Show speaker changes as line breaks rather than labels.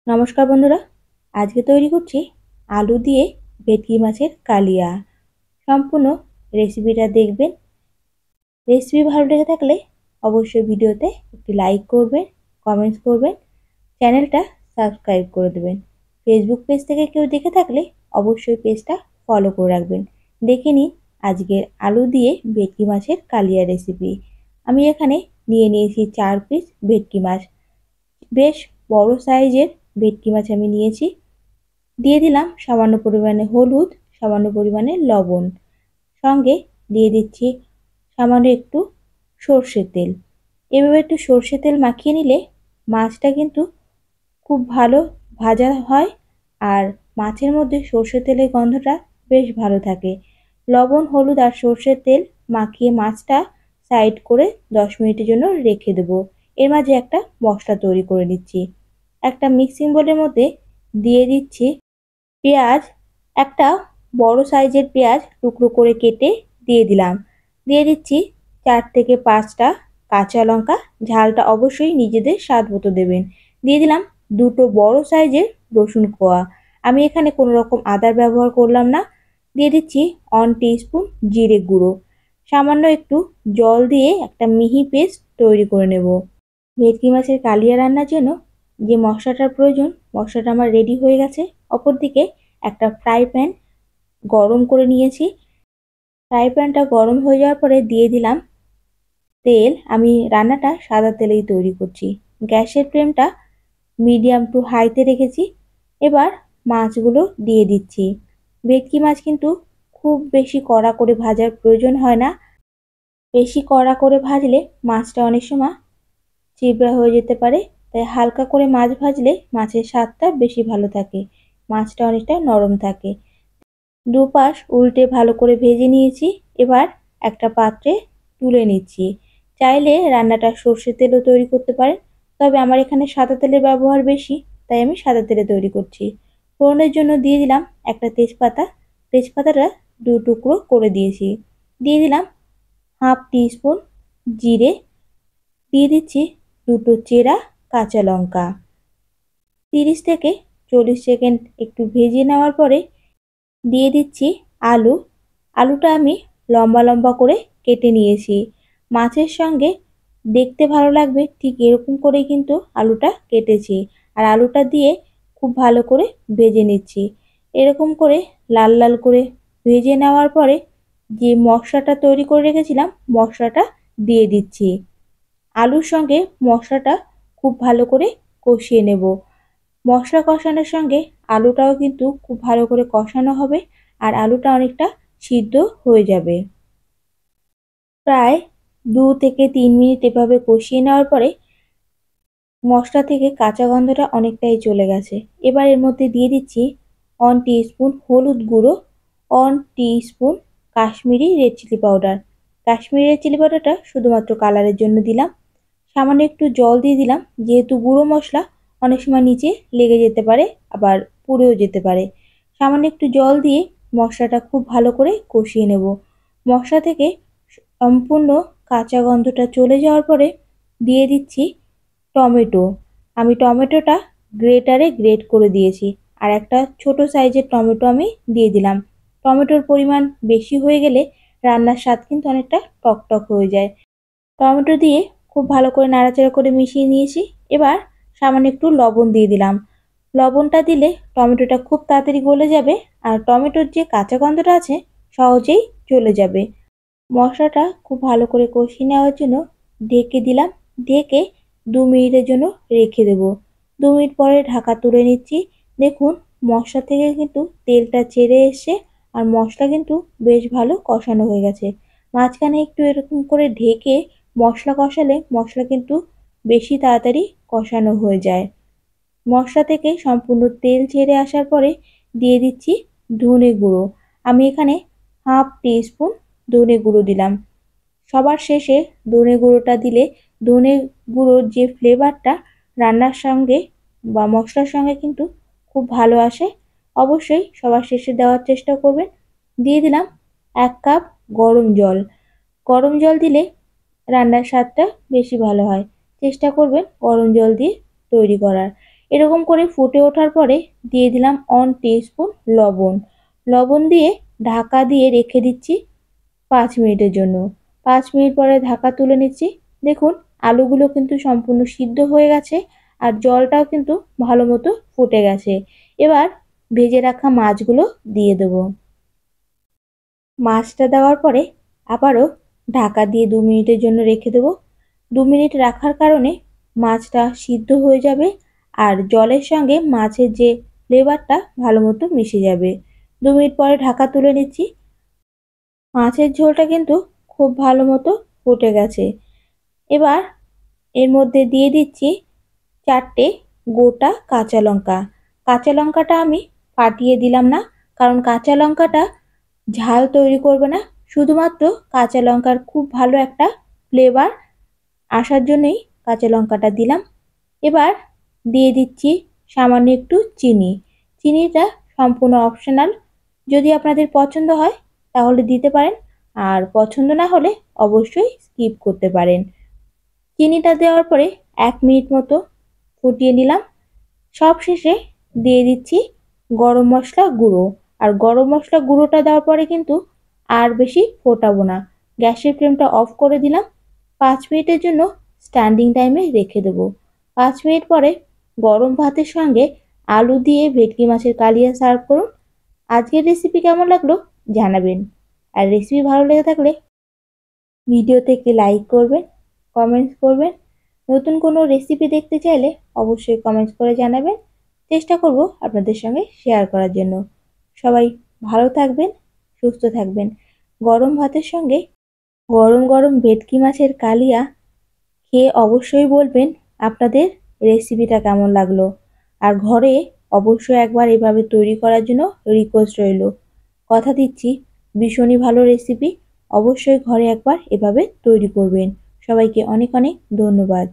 নমস্কার বন্ধুরা, আজকে তৈরি করছি আলু দিয়ে ভেটকি মাছের কালিয়া। সম্পূর্ণ রেসিপিটা দেখবেন। রেসিপি ভালো লেগে থাকলে অবশ্যই ভিডিওতে একটি লাইক করবেন, কমেন্টস করবেন, চ্যানেলটা সাবস্ক্রাইব করে দেবেন। ফেসবুক পেজ থেকে কেউ দেখে থাকলে অবশ্যই পেজটা ফলো করে রাখবেন। দেখে নিন আজকের আলু দিয়ে ভেটকি মাছের কালিয়া রেসিপি। আমি এখানে নিয়ে নিয়েছি 4 পিস ভেটকি মাছ। বেশ বড় সাইজের ভেটকি মাছ আমি নিয়েছি। দিয়ে দিলাম সামান্য পরিমাণে হলুদ, সামান্য পরিমাণে লবণ, সঙ্গে দিয়ে দিচ্ছি সামান্য একটু সর্ষের তেল। এভাবে একটু সর্ষের তেল মাখিয়ে নিলে মাছটা কিন্তু খুব ভালো ভাজা হয়, আর মাছের মধ্যে সর্ষের তেলের গন্ধটা বেশ ভালো থাকে। লবণ, হলুদ আর সর্ষের তেল মাখিয়ে মাছটা সাইড করে 10 মিনিটের জন্য রেখে দেবো। এর মাঝে একটা মশলা তৈরি করে নিচ্ছি। একটা মিক্সিং বোলের মধ্যে দিয়ে দিচ্ছি পেঁয়াজ। একটা বড় সাইজের পেঁয়াজ টুকরো করে কেটে দিয়ে দিলাম। দিয়ে দিচ্ছি 4 থেকে 5টা কাঁচা লঙ্কা, ঝালটা অবশ্যই নিজেদের স্বাদ মতো দেবেন। দিয়ে দিলাম দুটো বড় সাইজের রসুন কোয়া। আমি এখানে কোনো রকম আদার ব্যবহার করলাম না। দিয়ে দিচ্ছি 1 টিস্পুন জিরে গুঁড়ো। সামান্য একটু জল দিয়ে একটা মিহি পেস্ট তৈরি করে নেব। ভেটকি মাছের কালিয়া রান্নার জন্য যে মশলাটার প্রয়োজন, মশলাটা আমার রেডি হয়ে গেছে। অপরদিকে একটা ফ্রাই প্যান গরম করে নিয়েছি। ফ্রাই প্যানটা গরম হয়ে যাওয়ার পরে দিয়ে দিলাম তেল। আমি রান্নাটা সাদা তেলেই তৈরি করছি। গ্যাসের ফ্লেমটা মিডিয়াম টু হাইতে রেখেছি। এবার মাছগুলো দিয়ে দিচ্ছি। ভেটকি মাছ কিন্তু খুব বেশি কড়া করে ভাজার প্রয়োজন হয় না। বেশি কড়া করে ভাজলে মাছটা অনেক সময় চিবড়া হয়ে যেতে পারে। তাই হালকা করে মাছ ভাজলে মাছের স্বাদটা বেশি ভালো থাকে, মাছটা অনেকটা নরম থাকে। দুপাশ উল্টে ভালো করে ভেজে নিয়েছি। এবার একটা পাত্রে তুলে নিচ্ছি। চাইলে রান্নাটা সর্ষের তেলও তৈরি করতে পারেন, তবে আমার এখানে সাদা তেলের ব্যবহার বেশি, তাই আমি সাদা তেলে তৈরি করছি। ফোড়নের জন্য দিয়ে দিলাম একটা তেজপাতা। তেজপাতাটা 2 টুকরো করে দিয়েছি। দিয়ে দিলাম হাফ টিস্পুন জিরে। দিয়ে দিচ্ছি দুটো চেরা কাঁচা লঙ্কা। 30 থেকে 40 সেকেন্ড একটু ভেজে নেওয়ার পরে দিয়ে দিচ্ছি আলু। আলুটা আমি লম্বা লম্বা করে কেটে নিয়েছি। মাছের সঙ্গে দেখতে ভালো লাগবে ঠিক এরকম করেই কিন্তু আলুটা কেটেছি। আর আলুটা দিয়ে খুব ভালো করে ভেজে নিচ্ছি। এরকম করে লাল লাল করে ভেজে নেওয়ার পরে যে মশলাটা তৈরি করে রেখেছিলাম, মশলাটা দিয়ে দিচ্ছি। আলুর সঙ্গে মশলাটা খুব ভালো করে কষিয়ে নেব। মশলা কষানোর সঙ্গে আলুটাও কিন্তু খুব ভালো করে কষানো হবে, আর আলুটা অনেকটা সিদ্ধ হয়ে যাবে। প্রায় 2 থেকে 3 মিনিট এভাবে কষিয়ে নেওয়ার পরে মশলা থেকে কাঁচা গন্ধটা অনেকটাই চলে গেছে। এবার এর মধ্যে দিয়ে দিচ্ছি 1 টিস্পুন হলুদ গুঁড়ো, 1 teaspoon Kashmiri red chilli powder. Kashmiri red chilli পাউডারটা শুধুমাত্র কালারের জন্য দিলাম। সামান্য একটু জল দিয়ে দিলাম, যেহেতু গুঁড়ো মশলা অনেক সময় নিচে লেগে যেতে পারে, আবার পুড়েও যেতে পারে। সামান্য একটু জল দিয়ে মশলাটা খুব ভালো করে কষিয়ে নেব। মশলা থেকে সম্পূর্ণ কাঁচা গন্ধটা চলে যাওয়ার পরে দিয়ে দিচ্ছি টমেটো। আমি টমেটোটা গ্রেটারে গ্রেট করে দিয়েছি, আর একটা ছোট সাইজের টমেটো আমি দিয়ে দিলাম। টমেটোর পরিমাণ বেশি হয়ে গেলে রান্নার স্বাদ কিন্তু অনেকটা টকটক হয়ে যায়। টমেটো দিয়ে খুব ভালো করে নাড়াচাড়া করে মিশিয়ে নিয়েছি। এবার সামান্য একটু লবণ দিয়ে দিলাম। লবণটা দিলে টমেটোটা খুব তাড়াতাড়ি গলে যাবে, আর টমেটোর যে কাঁচা গন্ধটা আছে সহজেই চলে যাবে। মশলাটা খুব ভালো করে কষিয়ে নেওয়ার জন্য ঢেকে দিলাম। ঢেকে 2 মিনিটের জন্য রেখে দেব। 2 মিনিট পরে ঢাকা তুলে নিচ্ছি। দেখুন মশলা থেকে কিন্তু তেলটা ছেড়ে এসছে, আর মশলা কিন্তু বেশ ভালো কষানো হয়ে গেছে। মাঝখানে একটু এরকম করে ঢেকে মশলা কষালে মশলা কিন্তু বেশি তাড়াতাড়ি কষানো হয়ে যায়। মশলা থেকে সম্পূর্ণ তেল ছেড়ে আসার পরে দিয়ে দিচ্ছি ধনে গুঁড়ো। আমি এখানে হাফ টিস্পুন ধনে গুঁড়ো দিলাম। সবার শেষে ধনে গুঁড়োটা দিলে ধনে গুঁড়োর যে ফ্লেভারটা রান্নার সঙ্গে বা মশলার সঙ্গে কিন্তু খুব ভালো আসে। অবশ্যই সবার শেষে দেওয়ার চেষ্টা করবেন। দিয়ে দিলাম 1 কাপ গরম জল। গরম জল দিলে রান্নার স্বাদটা বেশি ভালো হয়। চেষ্টা করবেন গরম জল দিয়ে তৈরি করার। এরকম করে ফুটে ওঠার পরে দিয়ে দিলাম 1 টিস্পুন লবণ। লবণ দিয়ে ঢাকা দিয়ে রেখে দিচ্ছি 5 মিনিটের জন্য। 5 মিনিট পরে ঢাকা তুলে নিচ্ছি। দেখুন আলুগুলো কিন্তু সম্পূর্ণ সিদ্ধ হয়ে গেছে আর জলটাও কিন্তু ভালো মতো ফুটে গেছে। এবার ভেজে রাখা মাছগুলো দিয়ে দেবো। মাছটা দেওয়ার পরে আবারও ঢাকা দিয়ে 2 মিনিটের জন্য রেখে দেবো। 2 মিনিট রাখার কারণে মাছটা সিদ্ধ হয়ে যাবে আর জলের সঙ্গে মাছের যে ফ্লেভারটা ভালো মতো মিশে যাবে। 2 মিনিট পরে ঢাকা তুলে নিচ্ছি। মাছের ঝোলটা কিন্তু খুব ভালো মতো ফুটে গেছে। এবার এর মধ্যে দিয়ে দিচ্ছি 4টে গোটা কাঁচা লঙ্কা। কাঁচা লঙ্কাটা আমি ফাটিয়ে দিলাম না, কারণ কাঁচা লঙ্কাটা ঝাল তৈরি করবে না, শুধুমাত্র কাঁচা লঙ্কার খুব ভালো একটা ফ্লেভার আসার জন্যই কাঁচা লঙ্কাটা দিলাম। এবার দিয়ে দিচ্ছি সামান্য একটু চিনি। চিনিটা সম্পূর্ণ অপশনাল, যদি আপনাদের পছন্দ হয় তাহলে দিতে পারেন, আর পছন্দ না হলে অবশ্যই স্কিপ করতে পারেন। চিনিটা দেওয়ার পরে 1 মিনিট মতো ফুটিয়ে নিলাম। সবশেষে দিয়ে দিচ্ছি গরম মশলা গুঁড়ো। আর গরম মশলা গুঁড়োটা দেওয়ার পরে কিন্তু আর বেশি ফোটাবো না, গ্যাসের ফ্লেমটা অফ করে দিলাম। 5 মিনিটের জন্য স্ট্যান্ডিং টাইমে রেখে দেবো। 5 মিনিট পরে গরম ভাতের সঙ্গে আলু দিয়ে ভেটকি মাছের কালিয়া সার্ভ করুন। আজকের রেসিপি কেমন লাগলো জানাবেন, আর রেসিপি ভালো লেগে থাকলে ভিডিওতে একটি লাইক করবেন, কমেন্টস করবেন। নতুন কোনো রেসিপি দেখতে চাইলে অবশ্যই কমেন্টস করে জানাবেন, চেষ্টা করব আপনাদের সঙ্গে শেয়ার করার জন্য। সবাই ভালো থাকবেন, সুস্থ থাকবেন। গরম ভাতের সঙ্গে গরম গরম ভেটকি মাছের কালিয়া খেয়ে অবশ্যই বলবেন আপনাদের রেসিপিটা কেমন লাগলো। আর ঘরে অবশ্যই একবার এভাবে তৈরি করার জন্য রিকোয়েস্ট রইল। কথা দিচ্ছি ভীষণই ভালো রেসিপি, অবশ্যই ঘরে একবার এভাবে তৈরি করবেন। সবাইকে অনেক অনেক ধন্যবাদ।